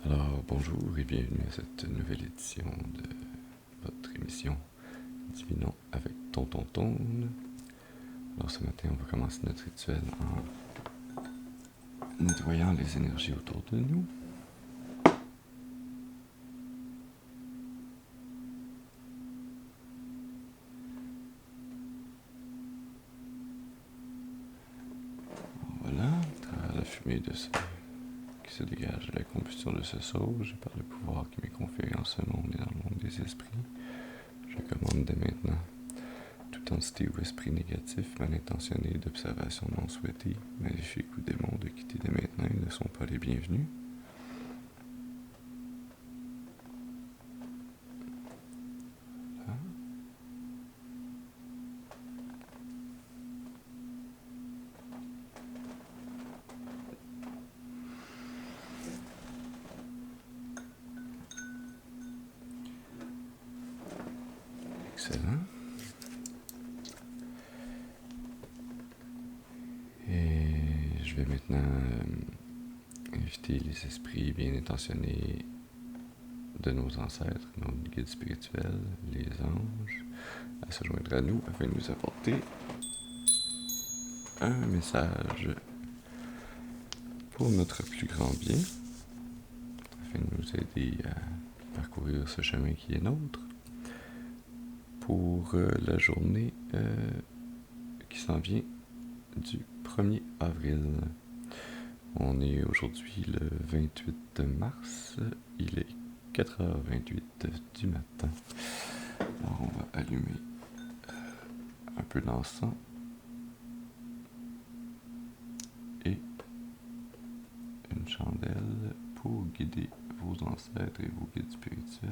Alors, bonjour et bienvenue à cette nouvelle édition de votre émission Divinons avec Tonton Tone. Alors, ce matin, on va commencer notre rituel en nettoyant les énergies autour de nous. Voilà, à travers la fumée qui se dégage de la combustion de ce sauge et par le pouvoir qui m'est conféré en ce monde et dans le monde des esprits, je commande dès maintenant toute entité ou esprit négatif, mal intentionné, d'observation non souhaitée, maléfique ou démon de quitter dès maintenant et ne sont pas les bienvenus. Voilà. Excellent. Et je vais maintenant inviter les esprits bien intentionnés de nos ancêtres, nos guides spirituels, les anges, à se joindre à nous afin de nous apporter un message pour notre plus grand bien, afin de nous aider à parcourir ce chemin qui est nôtre pour la journée qui s'en vient du 1er avril. On est aujourd'hui le 28 mars, il est 4h28 du matin. Alors on va allumer un peu d'encens et une chandelle pour guider vos ancêtres et vos guides spirituels.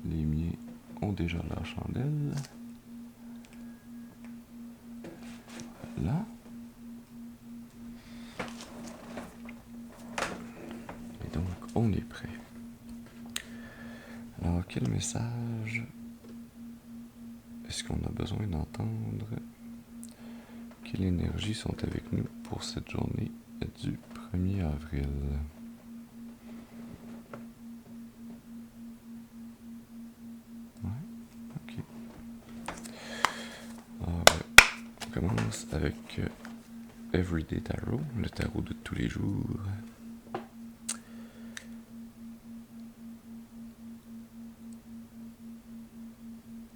Les miens ont déjà leur chandelle. Là. Et donc, on est prêt. Alors, quel message est-ce qu'on a besoin d'entendre? Quelles énergies sont avec nous pour cette journée du 1er avril? Ouais, ok. Alors, on commence avec Everyday Tarot, le tarot de tous les jours.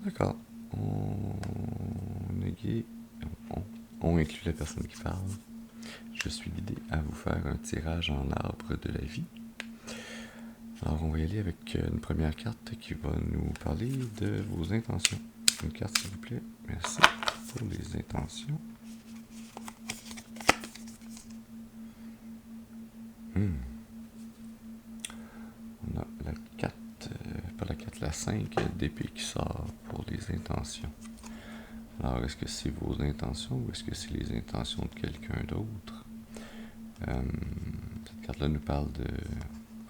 D'accord. On inclut la personne qui parle. Je suis guidé à vous faire un tirage en arbre de la vie. Alors, on va y aller avec une première carte qui va nous parler de vos intentions. Une carte, s'il vous plaît. Merci pour les intentions. On a la 4, pas la 4, la 5 d'épée qui sort pour les intentions. Alors, est-ce que c'est vos intentions ou est-ce que c'est les intentions de quelqu'un d'autre? Cette carte-là nous parle de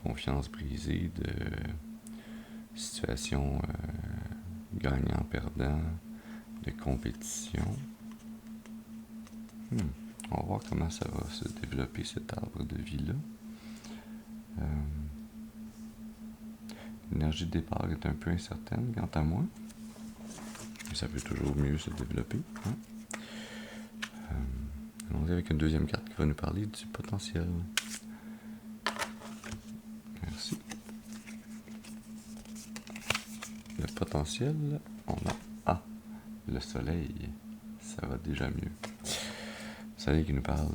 confiance brisée, de situation gagnant-perdant, de compétition. On va voir comment ça va se développer cet arbre de vie-là. L'énergie de départ est un peu incertaine quant à moi. Mais ça peut toujours mieux se développer. Hein? Allons-y avec une deuxième carte qui va nous parler du potentiel. Merci. Le potentiel, on a le soleil. Ça va déjà mieux. Le soleil qui nous parle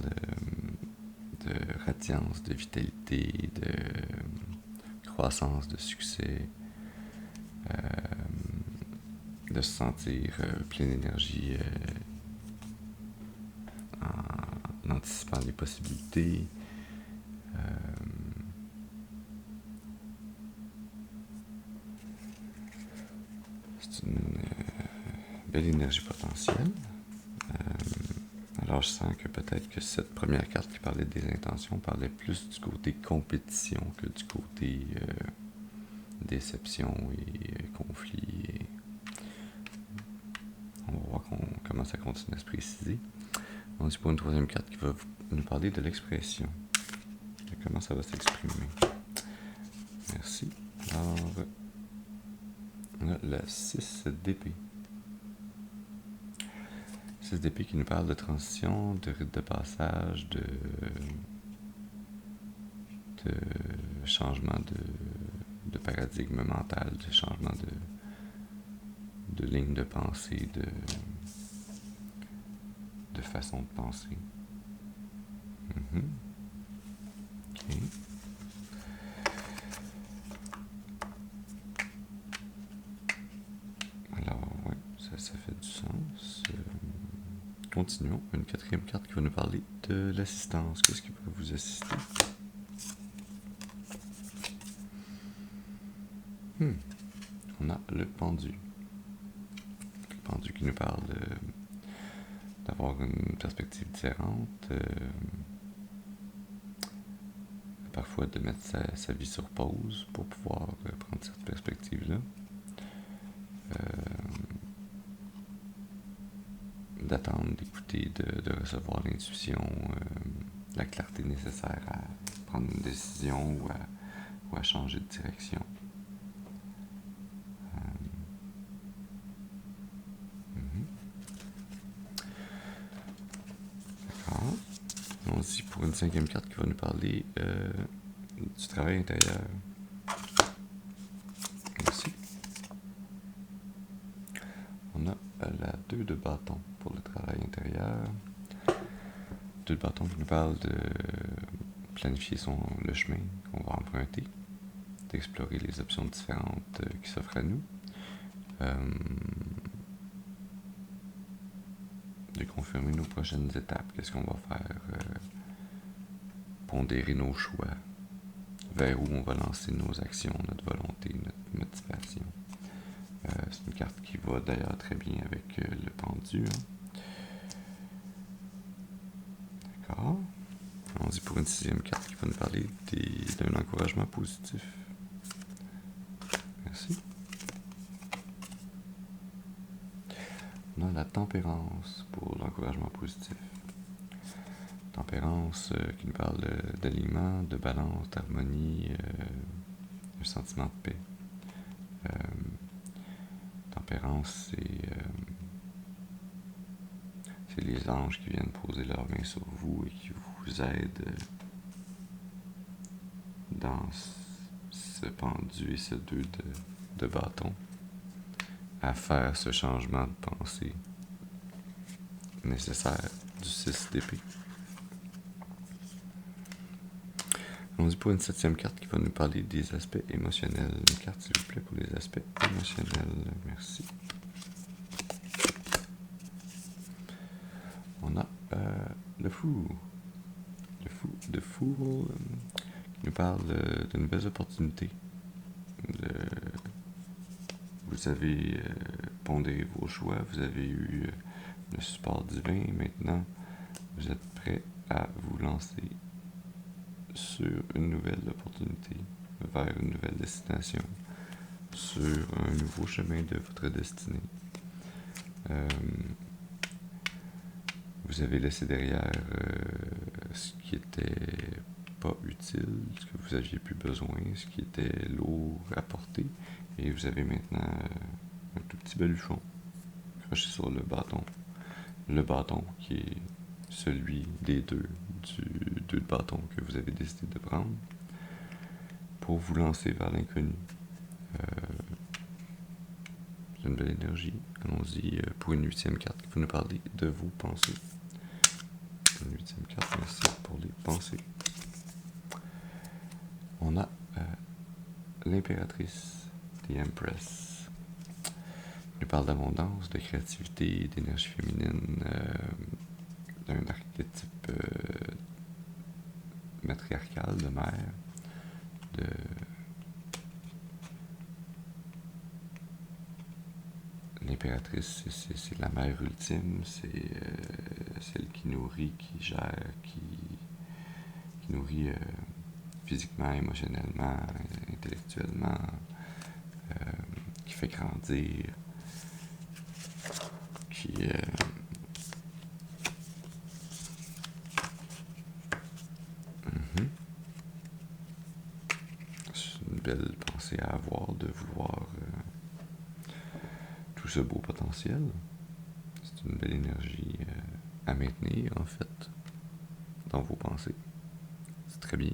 de radiance, de vitalité, de croissance, de succès, de se sentir plein d'énergie en anticipant les possibilités. C'est une belle énergie potentielle. Alors je sens que peut-être que cette première carte qui parlait des intentions parlait plus du côté compétition que du côté déception et conflit. Et on va voir comment ça continue à se préciser. On dit pour une troisième carte qui va nous parler de l'expression. comment ça va s'exprimer. Merci. Alors, on a la 6 d'épée. 6 d'épée qui nous parle de transition, de rite de passage, de changement de paradigme mental, de changement de ligne de pensée, de façon de penser. Okay. Alors, ouais, ça fait du sens. Continuons. Une 4e carte qui va nous parler de l'assistance. Qu'est-ce qui peut vous assister? On a le pendu. Le pendu qui nous parle d'avoir une perspective différente. Parfois de mettre sa vie sur pause pour pouvoir prendre cette perspective-là. D'attendre, d'écouter, de recevoir l'intuition, la clarté nécessaire à prendre une décision ou à changer de direction. D'accord. Allons-y pour une 5e carte qui va nous parler du travail intérieur. Merci. On a la 2 de bâton pour le travail intérieur. 2 de bâton qui nous parle de planifier le chemin qu'on va emprunter, d'explorer les options différentes qui s'offrent à nous, de confirmer nos prochaines étapes, qu'est-ce qu'on va faire, pondérer nos choix, vers où on va lancer nos actions, notre volonté, notre motivation. C'est une carte qui va d'ailleurs très bien avec le pendu. D'accord. On dit pour une 6e carte qui va nous parler d'un encouragement positif. Merci. On a la tempérance pour l'encouragement positif. Tempérance qui nous parle d'alignement, de balance, d'harmonie, un sentiment de paix. Tempérance, c'est les anges qui viennent poser leurs mains sur vous et qui vous aident dans ce pendu et ce 2 de bâton à faire ce changement de pensée nécessaire du 6 d'épée. On dit pour une 7e carte qui va nous parler des aspects émotionnels. Une carte, s'il vous plaît, pour les aspects émotionnels. Merci. On a le fou. Le fou qui nous parle de nouvelles opportunités. Vous avez pondéré vos choix, vous avez eu le support divin. Maintenant, vous êtes prêt à vous lancer sur une nouvelle opportunité, vers une nouvelle destination, sur un nouveau chemin de votre destinée. Vous avez laissé derrière ce qui était pas utile, ce que vous aviez plus besoin, ce qui était lourd à porter, et vous avez maintenant un tout petit baluchon accroché sur le bâton. Le bâton qui est celui des deux de bâtons que vous avez décidé de prendre pour vous lancer vers l'inconnu. C'est une belle énergie. Allons-y pour une 8e carte qui peut nous parler de vos pensées. Une 8e carte, merci pour les pensées. On a l'impératrice, The Empress. Il nous parle d'abondance, de créativité, d'énergie féminine, d'un archétype matriarcal de mère, l'impératrice, c'est la mère ultime, c'est celle qui nourrit, qui gère, qui nourrit physiquement, émotionnellement, intellectuellement, qui fait grandir, qui belle pensée à avoir de vouloir tout ce beau potentiel. C'est une belle énergie à maintenir, en fait, dans vos pensées. C'est très bien.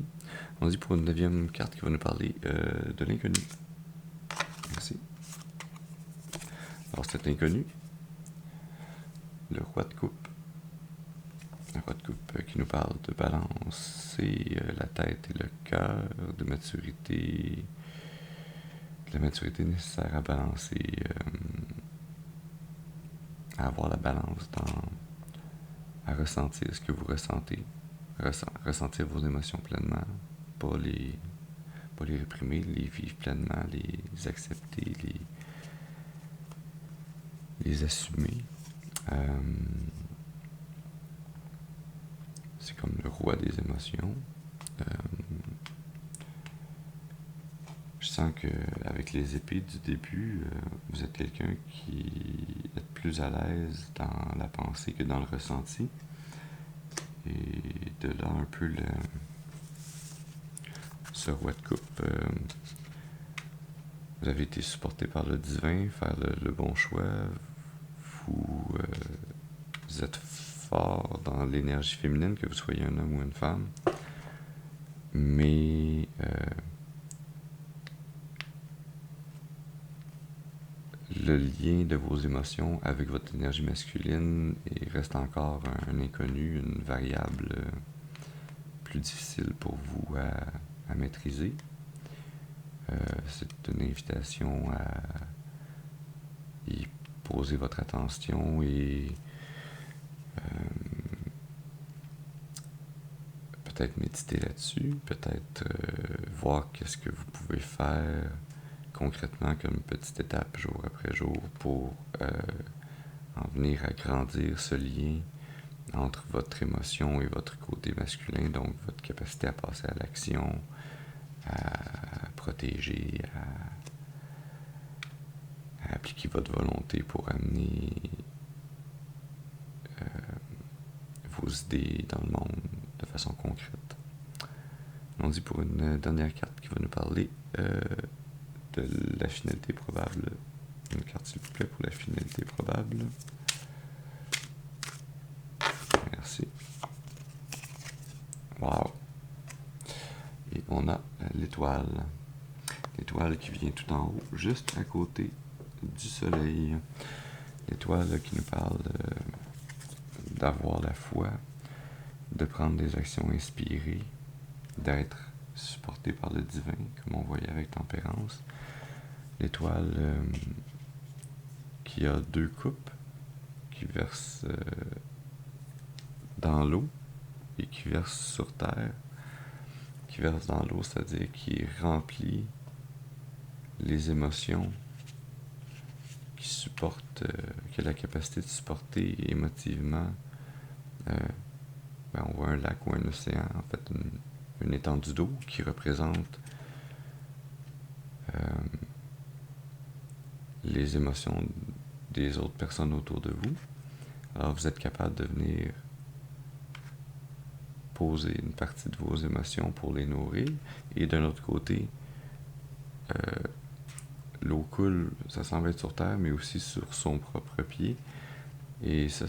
On dit pour une 9e carte qui va nous parler de l'inconnu. Merci. Alors, cet inconnu, le roi de coupe. Le roi de coupe qui nous parle de balancer la tête et le cœur, de maturité, de la maturité nécessaire à balancer, à avoir la balance à ressentir ce que vous ressentez, ressentir vos émotions pleinement, pas les réprimer, les vivre pleinement, les accepter, les assumer. C'est comme le roi des émotions. Je sens qu'avec les épées du début, vous êtes quelqu'un qui est plus à l'aise dans la pensée que dans le ressenti. Et de là un peu ce roi de coupe. Vous avez été supporté par le divin, faire le bon choix. Vous êtes fort dans l'énergie féminine, que vous soyez un homme ou une femme. Mais le lien de vos émotions avec votre énergie masculine reste encore un inconnu, une variable plus difficile pour vous à maîtriser. C'est une invitation à y poser votre attention et peut-être méditer là-dessus, peut-être voir qu'est-ce que vous pouvez faire concrètement comme petite étape jour après jour pour en venir à grandir ce lien entre votre émotion et votre côté masculin, donc votre capacité à passer à l'action, à protéger, à appliquer votre volonté pour amener vos idées dans le monde de façon concrète. On dit pour une dernière carte qui va nous parler de la finalité probable. Une carte s'il vous plaît pour la finalité probable. Merci. Wow. Et on a l'étoile. L'étoile qui vient tout en haut, juste à côté du soleil. L'étoile qui nous parle d'avoir la foi, de prendre des actions inspirées, d'être supporté par le divin, comme on voyait avec Tempérance. L'étoile qui a 2 coupes qui versent dans l'eau et qui versent sur terre. Qui verse dans l'eau, c'est-à-dire qui remplit les émotions, qui supporte, qui a la capacité de supporter émotivement. On voit un lac ou un océan, en fait une étendue d'eau qui représente les émotions des autres personnes autour de vous. Alors vous êtes capable de venir poser une partie de vos émotions pour les nourrir, et d'un autre côté, l'eau coule, ça semble être sur terre, mais aussi sur son propre pied, et ça,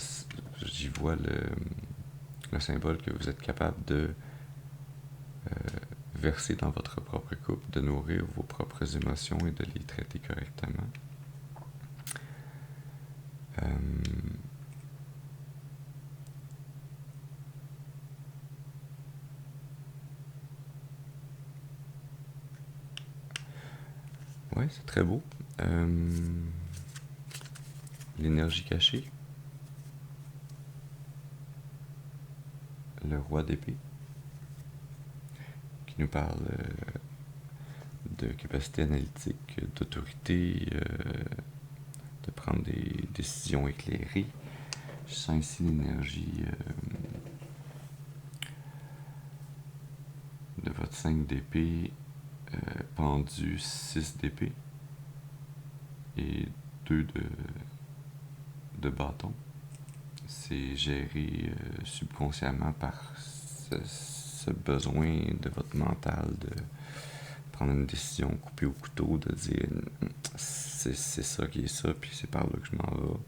j'y vois le symbole que vous êtes capable de verser dans votre propre coupe, de nourrir vos propres émotions et de les traiter correctement. Ouais, c'est très beau. L'énergie cachée. Le roi d'épée. Qui nous parle de capacité analytique, d'autorité, de prendre des décisions éclairées. Je sens ici l'énergie de votre 5 d'épée, pendu 6 d'épée et 2 de bâton. C'est géré subconsciemment par ce besoin de votre mental prendre une décision coupée au couteau, de dire c'est ça qui est ça, puis c'est par là que je m'en vais.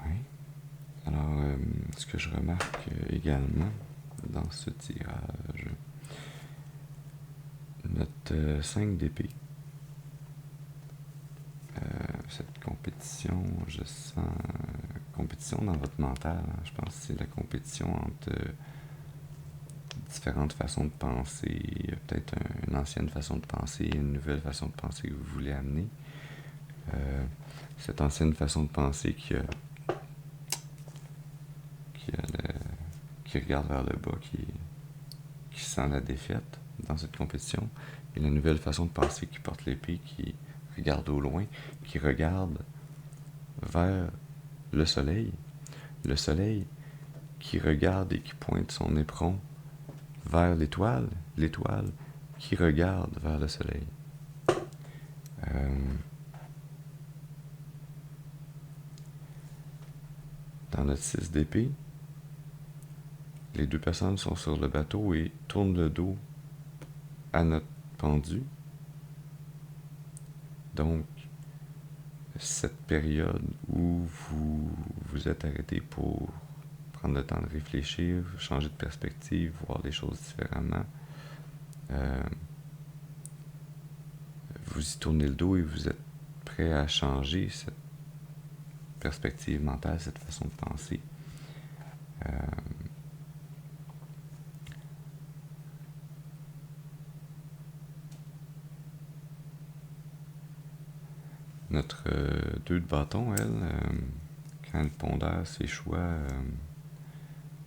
Oui. Alors, ce que je remarque également dans ce tirage, notre 5 d'épée, cette compétition, je sens compétition dans votre mental, hein. Je pense que c'est la compétition entre différentes façons de penser, peut-être une ancienne façon de penser et une nouvelle façon de penser que vous voulez amener. Cette ancienne façon de penser qui regarde vers le bas, qui sent la défaite dans cette compétition, et la nouvelle façon de penser qui porte l'épée, qui regarde au loin, qui regarde vers le soleil qui regarde et qui pointe son éperon vers l'étoile qui regarde vers le soleil. Dans notre 6 d'épée, les deux personnes sont sur le bateau et tournent le dos à notre pendu. Donc, cette période où vous vous êtes arrêté pour prendre le temps de réfléchir, changer de perspective, voir les choses différemment, vous y tournez le dos et vous êtes prêt à changer cette perspective mentale, cette façon de penser. Notre 2 de bâton, elle, quand elle pondère ses choix,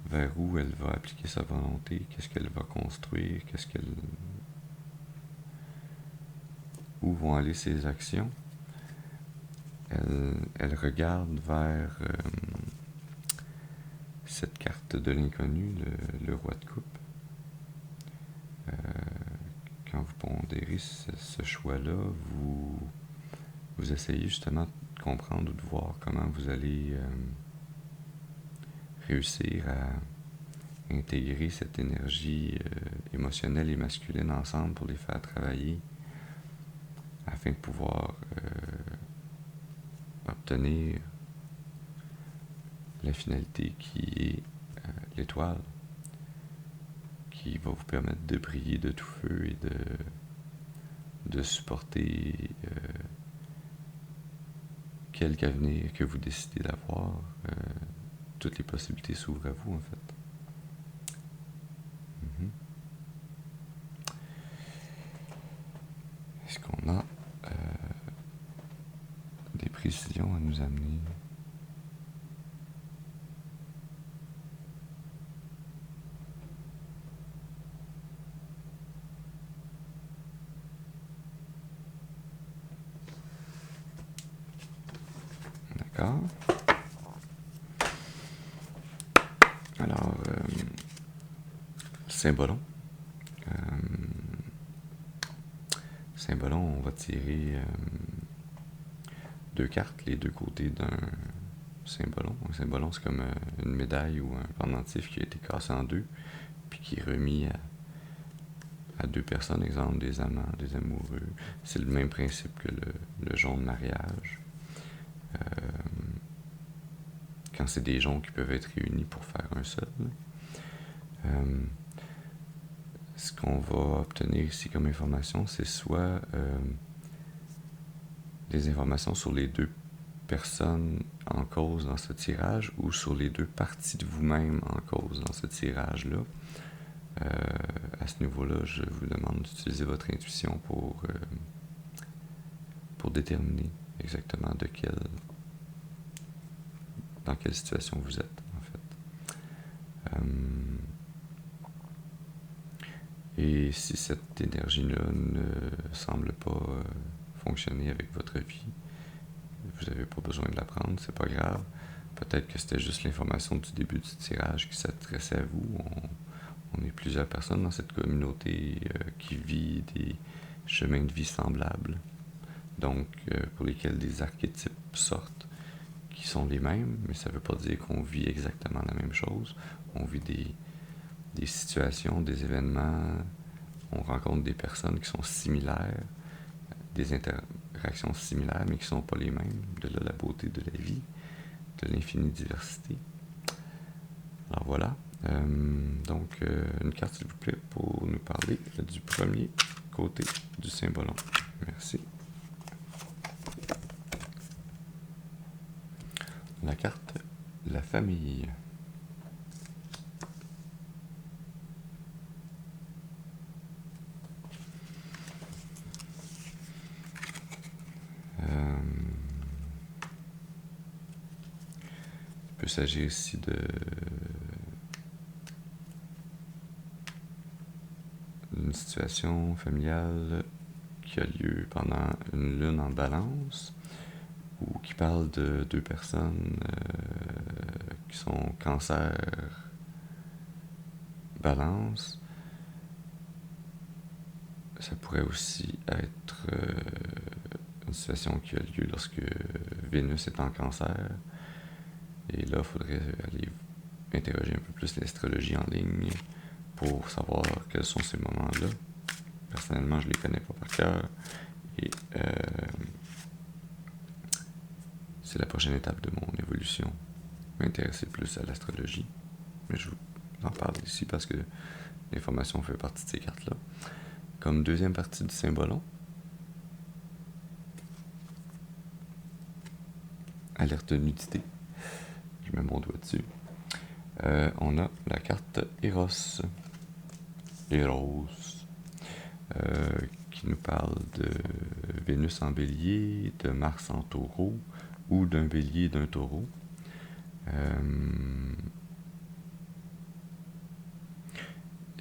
vers où elle va appliquer sa volonté, qu'est-ce qu'elle va construire, où vont aller ses actions, elle regarde vers cette carte de l'inconnu, le roi de coupe. Quand vous pondérez ce choix-là, vous essayez justement de comprendre ou de voir comment vous allez réussir à intégrer cette énergie émotionnelle et masculine ensemble pour les faire travailler afin de pouvoir obtenir la finalité qui est l'étoile, qui va vous permettre de briller de tout feu et de supporter quelque avenir que vous décidez d'avoir. Toutes les possibilités s'ouvrent à vous, en fait. Est-ce qu'on a des précisions à nous amener? D'accord. Alors, Saint-Bolon. Saint-Bolon, on va tirer 2 cartes, les deux côtés d'un Saint-Bolon. Un Saint-Bolon, c'est comme une médaille ou un pendentif qui a été cassé en deux, puis qui est remis à deux personnes, exemple des amants, des amoureux. C'est le même principe que le jonc de mariage. Quand c'est des joncs qui peuvent être réunis pour faire un seul. Ce qu'on va obtenir ici comme information, c'est soit des informations sur les deux personnes en cause dans ce tirage ou sur les deux parties de vous-même en cause dans ce tirage-là. À ce niveau-là, je vous demande d'utiliser votre intuition pour déterminer exactement dans quelle situation vous êtes, en fait. Et si cette énergie-là ne semble pas fonctionner avec votre vie, vous n'avez pas besoin de la prendre, c'est pas grave. Peut-être que c'était juste l'information du début du tirage qui s'adressait à vous. On est plusieurs personnes dans cette communauté qui vit des chemins de vie semblables, donc pour lesquels des archétypes sortent qui sont les mêmes, mais ça ne veut pas dire qu'on vit exactement la même chose. On vit des situations, des événements, on rencontre des personnes qui sont similaires, des interactions similaires, mais qui ne sont pas les mêmes. De là la beauté de la vie, de l'infinie diversité. Alors voilà. Donc, une carte, s'il vous plaît, pour nous parler du premier côté du Saint-Ballon. Merci. La carte, la famille. Il peut s'agir ici d'une situation familiale qui a lieu pendant une lune en balance, ou qui parle de deux personnes qui sont cancer balance. Ça pourrait aussi être une situation qui a lieu lorsque Vénus est en cancer. Et là, il faudrait aller interroger un peu plus l'astrologie en ligne pour savoir quels sont ces moments-là. Personnellement, je ne les connais pas par cœur. Et c'est la prochaine étape de mon évolution. M'intéresser plus à l'astrologie. Mais je vous en parle ici parce que l'information fait partie de ces cartes-là. Comme deuxième partie du Saint-Ballon, alerte nudité. Je mets mon doigt dessus. On a la carte Eros. Eros. Qui nous parle de Vénus en bélier, de Mars en taureau, ou d'un bélier et d'un taureau.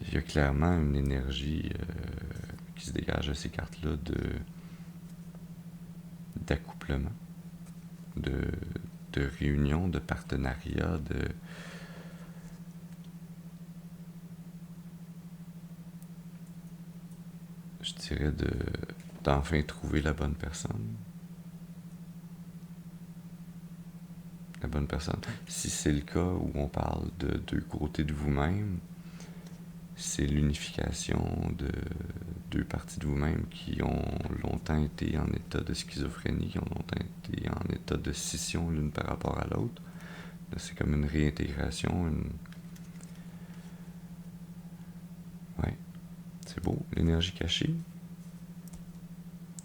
Il y a clairement une énergie qui se dégage de ces cartes-là d'accouplement, de réunion, de partenariat, je dirais d'enfin trouver la bonne personne. La bonne personne. Si c'est le cas où on parle de deux côtés de vous-même, c'est l'unification de deux parties de vous-même qui ont longtemps été en état de schizophrénie, qui ont longtemps été en état de scission l'une par rapport à l'autre. Là, c'est comme une réintégration, Ouais, c'est beau, l'énergie cachée.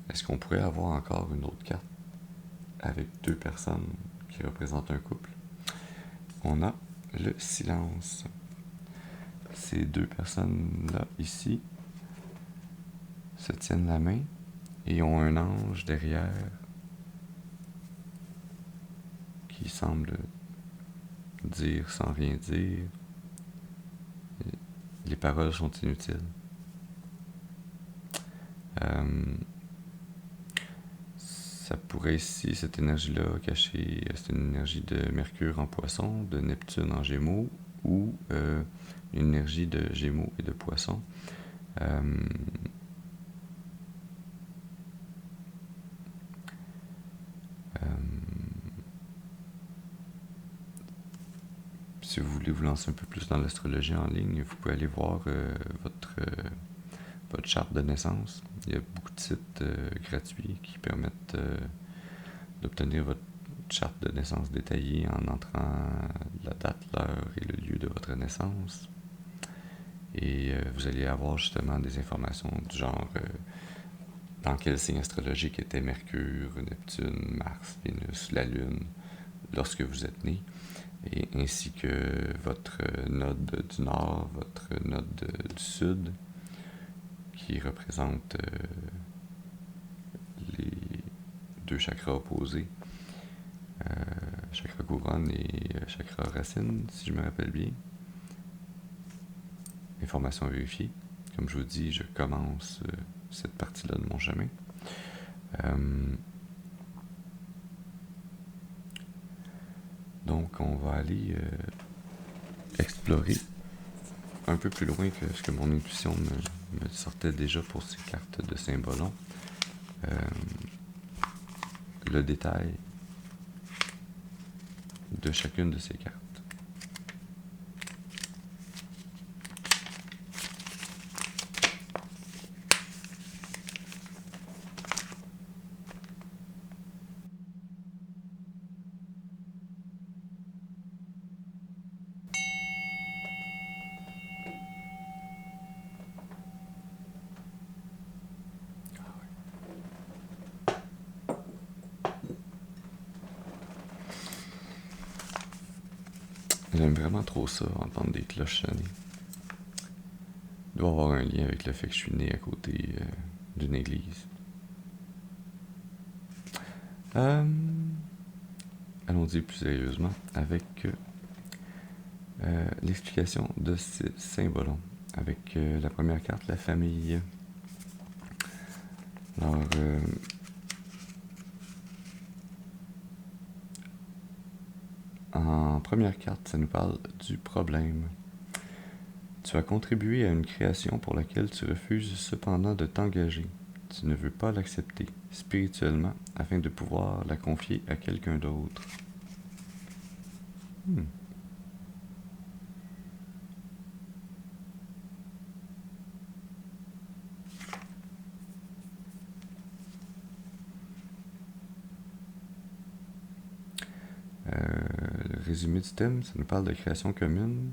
Est-ce qu'on pourrait avoir encore une autre carte avec deux personnes qui représentent un couple? On a le silence. Ces deux personnes-là, ici, se tiennent la main et ont un ange derrière qui semble dire sans rien dire. Les paroles sont inutiles. Ça pourrait ici, cette énergie-là cachée, c'est une énergie de Mercure en Poisson, de Neptune en Gémeaux, ou une énergie de Gémeaux et de Poisson. Si vous voulez vous lancer un peu plus dans l'astrologie en ligne, vous pouvez aller voir votre charte de naissance. Il y a beaucoup de sites gratuits qui permettent d'obtenir votre charte de naissance détaillée en entrant la date, l'heure et le lieu de votre naissance. Et vous allez avoir justement des informations du genre dans quel signe astrologique était Mercure, Neptune, Mars, Vénus, la Lune lorsque vous êtes né, et ainsi que votre node du nord, votre node du sud, qui représente les deux chakras opposés, chakra couronne et chakra racine, si je me rappelle bien. Information vérifiée. Comme je vous dis, je commence cette partie-là de mon chemin. Donc, on va aller explorer un peu plus loin que ce que mon intuition me sortait déjà pour ces cartes de Saint-Bolon. Le détail de chacune de ces cartes. J'aime vraiment trop ça, entendre des cloches sonner. Il doit avoir un lien avec le fait que je suis né à côté d'une église. Allons-y plus sérieusement avec l'explication de ces symboles. Avec la première carte, la famille. Alors, en première carte, ça nous parle du problème. Tu as contribué à une création pour laquelle tu refuses cependant de t'engager. Tu ne veux pas l'accepter spirituellement afin de pouvoir la confier à quelqu'un d'autre. Le résumé du thème, ça nous parle de création commune,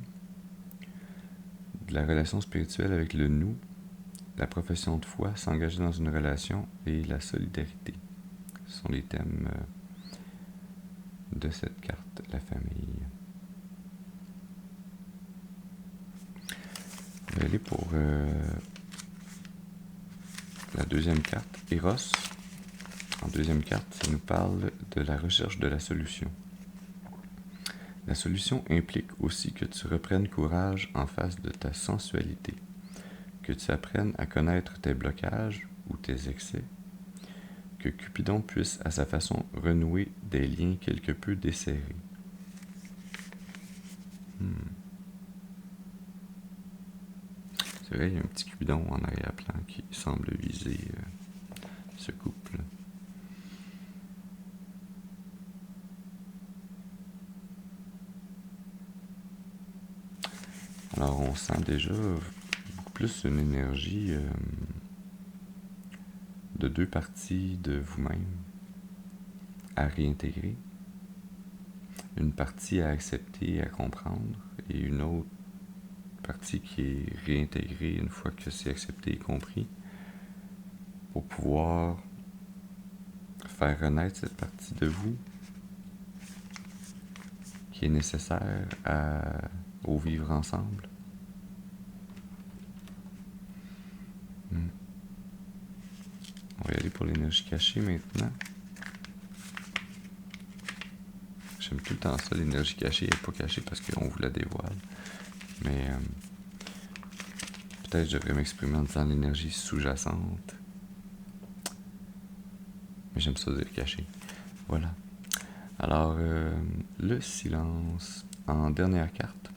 de la relation spirituelle avec le nous, la profession de foi, s'engager dans une relation et la solidarité. Ce sont les thèmes de cette carte, la famille. Je vais aller pour la deuxième carte, Eros. En deuxième carte, ça nous parle de la recherche de la solution. La solution implique aussi que tu reprennes courage en face de ta sensualité, que tu apprennes à connaître tes blocages ou tes excès, que Cupidon puisse à sa façon renouer des liens quelque peu desserrés. C'est vrai, il y a un petit Cupidon en arrière-plan qui semble viser ce couple. Alors on sent déjà beaucoup plus une énergie de deux parties de vous-même à réintégrer. Une partie à accepter, à comprendre, et une autre partie qui est réintégrée une fois que c'est accepté et compris, pour pouvoir faire renaître cette partie de vous qui est nécessaire au vivre ensemble. On va y aller pour l'énergie cachée maintenant. J'aime tout le temps ça, l'énergie cachée. Elle n'est pas cachée parce qu'on vous la dévoile. Mais peut-être je devrais m'exprimer en disant l'énergie sous-jacente. Mais j'aime ça dire caché. Voilà. Alors, le silence. En dernière carte,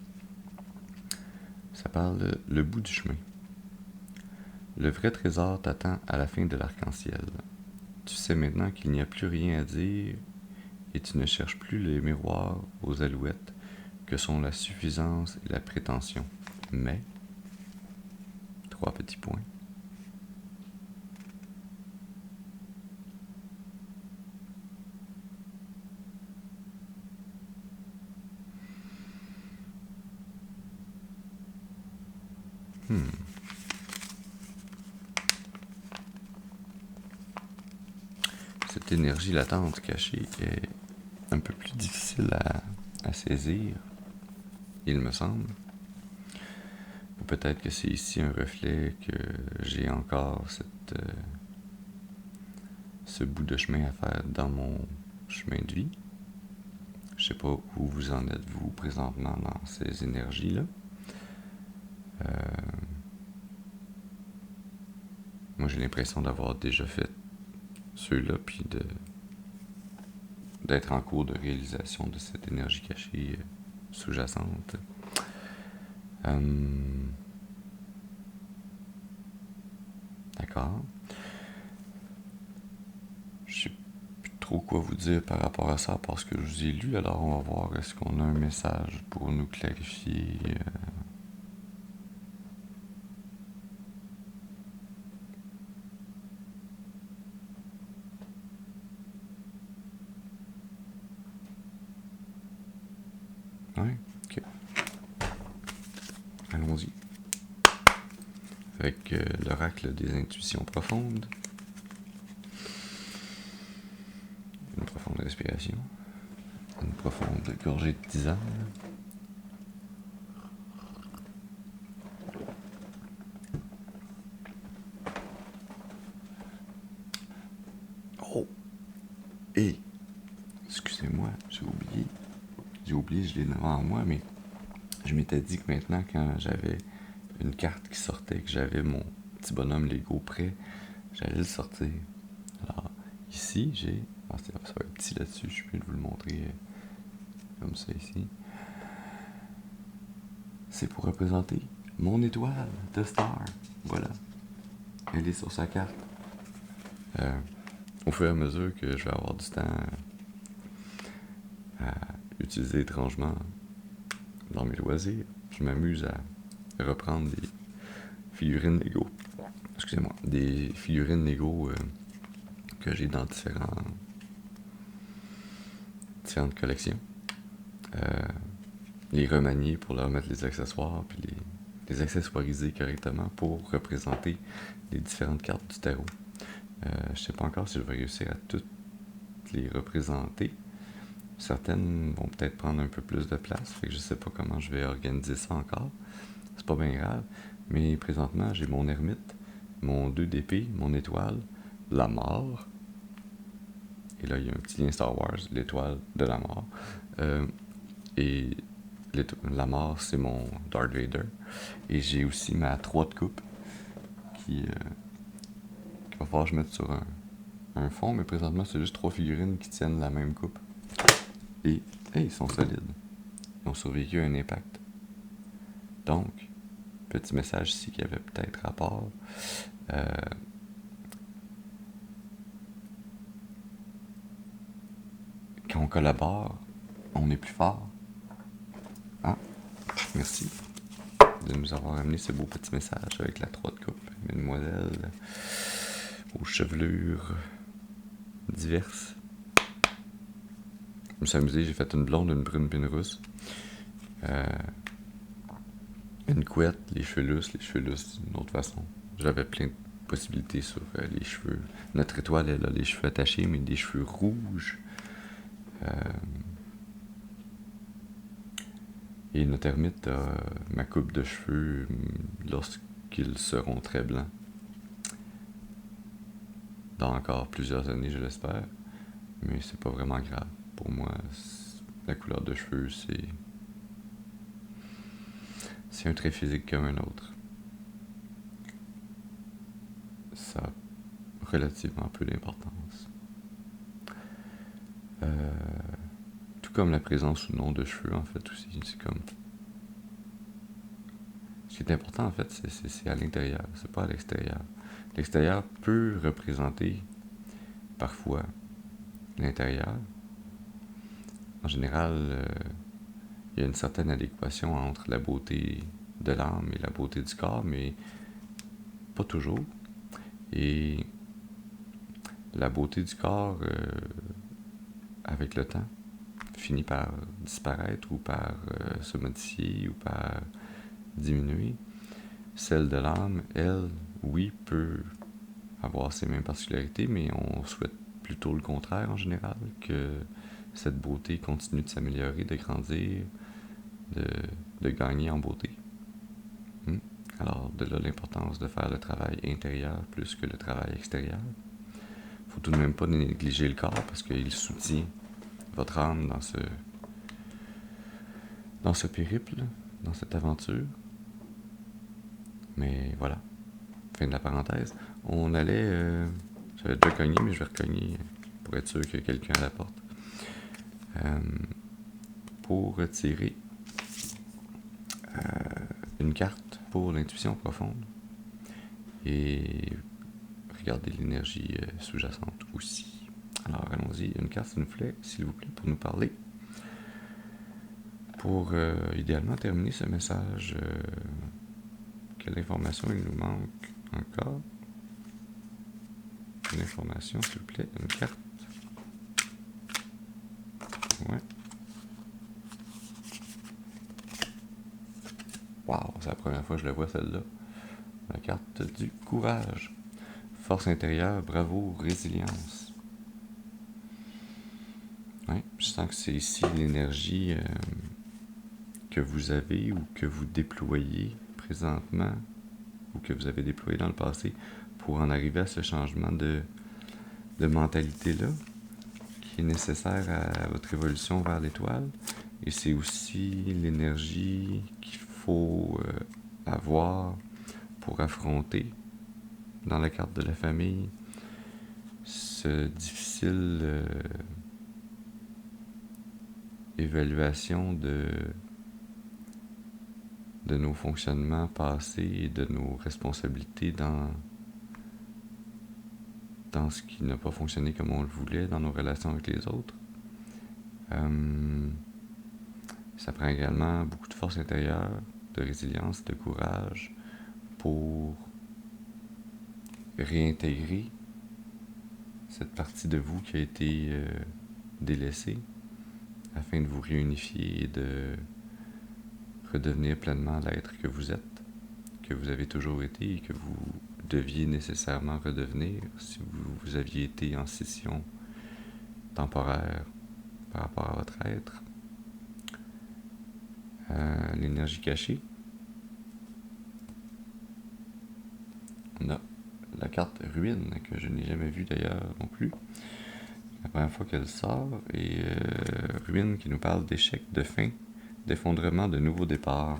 ça parle de le bout du chemin. Le vrai trésor t'attend à la fin de l'arc-en-ciel. Tu sais maintenant qu'il n'y a plus rien à dire et tu ne cherches plus les miroirs aux alouettes que sont la suffisance et la prétention. Mais, 3 petits points. Cette énergie latente cachée est un peu plus difficile à saisir, il me semble. Ou peut-être que c'est ici un reflet que j'ai encore ce bout de chemin à faire dans mon chemin de vie. Je sais pas où vous en êtes, vous, présentement, dans ces énergies-là. Moi, j'ai l'impression d'avoir déjà fait ceux-là, puis d'être en cours de réalisation de cette énergie cachée sous-jacente. D'accord. Je sais plus trop quoi vous dire par rapport à ça, parce que je vous ai lu, alors on va voir est-ce qu'on a un message pour nous clarifier. Ouais, ok. Allons-y. Avec l'oracle des intuitions profondes. Une profonde respiration. Une profonde gorgée de tisane. Oh! Et, excusez-moi, j'ai oublié, je l'ai devant moi, mais je m'étais dit que maintenant, quand j'avais une carte qui sortait, que j'avais mon petit bonhomme Lego prêt, j'allais le sortir. Alors, ici, j'ai... Ah, ça va être petit là-dessus, je peux vous le montrer comme ça ici. C'est pour représenter mon étoile, The Star. Voilà. Elle est sur sa carte. Au fur et à mesure que je vais avoir du temps à utiliser étrangement dans mes loisirs, je m'amuse à reprendre des figurines Lego. Excusez-moi, des figurines Lego que j'ai dans différentes collections. Les remanier pour leur mettre les accessoires, puis les accessoiriser correctement pour représenter les différentes cartes du tarot. Je sais pas encore si je vais réussir à toutes les représenter. Certaines vont peut-être prendre un peu plus de place, fait que je sais pas comment je vais organiser ça encore. C'est pas bien grave, mais présentement j'ai mon ermite, mon 2 d'épée, mon étoile, la mort, et là il y a un petit lien Star Wars, l'étoile de la mort, et la mort c'est mon Darth Vader, et j'ai aussi ma 3 de coupe qui va falloir que je mette sur un fond, mais présentement c'est juste 3 figurines qui tiennent la même coupe. Et ils sont solides. Ils ont survécu à un impact. Donc, petit message ici qui avait peut-être rapport. Quand on collabore, on est plus fort. Ah, merci de nous avoir amené ce beau petit message avec la 3 de coupe. Mademoiselle aux chevelures diverses. Je me suis amusé, j'ai fait une blonde, une brune puis une rousse. Une couette, les cheveux lousses d'une autre façon. J'avais plein de possibilités sur les cheveux. Notre étoile, elle a les cheveux attachés, mais des cheveux rouges. Et notre ermite a ma coupe de cheveux lorsqu'ils seront très blancs. Dans encore plusieurs années, je l'espère. Mais c'est pas vraiment grave. Pour moi, la couleur de cheveux, c'est un trait physique comme un autre. Ça a relativement peu d'importance. Tout comme la présence ou non de cheveux, en fait, aussi. C'est comme... Ce qui est important, en fait, c'est à l'intérieur, c'est pas à l'extérieur. L'extérieur peut représenter, parfois, l'intérieur. En général, il y a une certaine adéquation entre la beauté de l'âme et la beauté du corps, mais pas toujours. Et la beauté du corps, avec le temps, finit par disparaître ou par se modifier ou par diminuer. Celle de l'âme, elle, oui, peut avoir ces mêmes particularités, mais on souhaite plutôt le contraire en général, que cette beauté continue de s'améliorer, de grandir, de gagner en beauté. Alors, de là l'importance de faire le travail intérieur plus que le travail extérieur. Faut tout de même pas négliger le corps parce qu'il soutient votre âme dans ce périple, dans cette aventure. Mais voilà, fin de la parenthèse. On allait... j'avais déjà cogné, mais je vais recogner pour être sûr qu'il y a quelqu'un à la porte. pour retirer une carte pour l'intuition profonde et regarder l'énergie sous-jacente aussi. Alors allons-y, une carte s'il vous plaît, pour nous parler. Pour idéalement terminer ce message, quelle information il nous manque encore? Une information s'il vous plaît, une carte. Ouais. Wow, c'est la première fois que je la vois celle-là. La carte du courage. Force intérieure, bravo, résilience. Ouais, je sens que c'est ici l'énergie que vous avez ou que vous déployez présentement ou que vous avez déployé dans le passé pour en arriver à ce changement de mentalité-là qui est nécessaire à votre évolution vers l'étoile. Et c'est aussi l'énergie qu'il faut avoir pour affronter dans la carte de la famille ce difficile évaluation de nos fonctionnements passés et de nos responsabilités dans ce qui n'a pas fonctionné comme on le voulait dans nos relations avec les autres. Ça prend également beaucoup de force intérieure, de résilience, de courage pour réintégrer cette partie de vous qui a été délaissée afin de vous réunifier et de redevenir pleinement l'être que vous êtes, que vous avez toujours été et que vous deviez nécessairement redevenir si vous aviez été en scission temporaire par rapport à votre être. L'énergie cachée. On a la carte ruine que je n'ai jamais vue d'ailleurs non plus. La première fois qu'elle sort, et ruine qui nous parle d'échec, de fin, d'effondrement, de nouveau départ.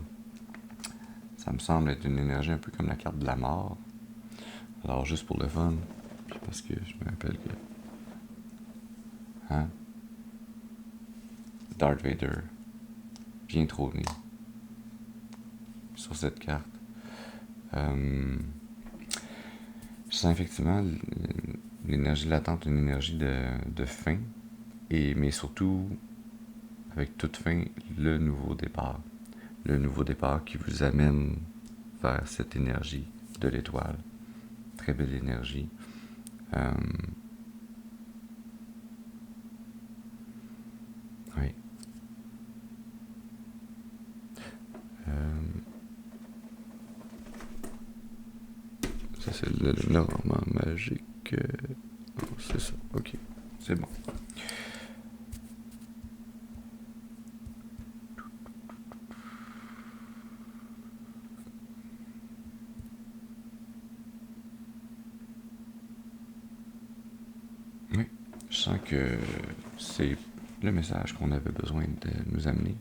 Ça me semble être une énergie un peu comme la carte de la mort. Alors juste pour le fun, puis parce que je me rappelle que Darth Vader vient trôner sur cette carte. Je sens effectivement l'énergie latente, une énergie de fin, mais surtout, avec toute fin, le nouveau départ. Le nouveau départ qui vous amène vers cette énergie de l'étoile. Très belle énergie. Oui. Ça, c'est le Normand magique. Non, c'est ça. Ok. C'est bon. Oui. Je sens que c'est le message qu'on avait besoin de nous amener.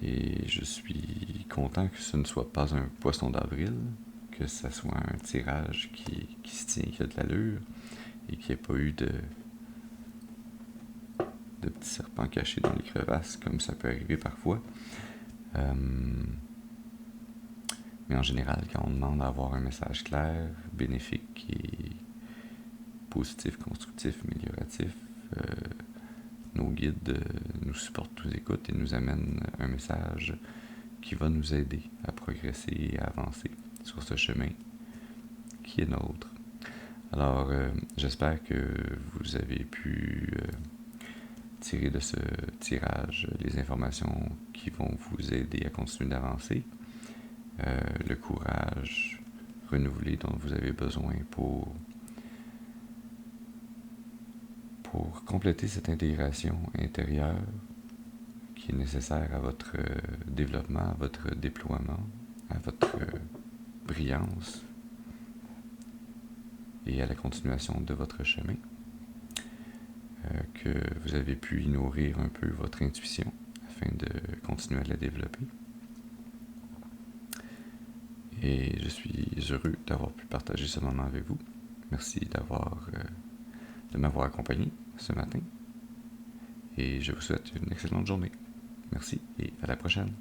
Et je suis content que ce ne soit pas un poisson d'avril, que ce soit un tirage qui se tient, qui a de l'allure, et qu'il n'y ait pas eu de petits serpents cachés dans les crevasses, comme ça peut arriver parfois. Mais en général, quand on demande d'avoir un message clair, bénéfique et positif, constructif, amélioratif, nos guides nous supportent, nous écoutent et nous amènent un message qui va nous aider à progresser et à avancer sur ce chemin qui est nôtre. Alors, j'espère que vous avez pu tirer de ce tirage les informations qui vont vous aider à continuer d'avancer, le courage renouvelé dont vous avez besoin pour compléter cette intégration intérieure qui est nécessaire à votre développement, à votre déploiement, à votre brillance et à la continuation de votre chemin, que vous avez pu y nourrir un peu votre intuition afin de continuer à la développer. Et je suis heureux d'avoir pu partager ce moment avec vous. Merci de m'avoir accompagné ce matin. et je vous souhaite une excellente journée. Merci et à la prochaine.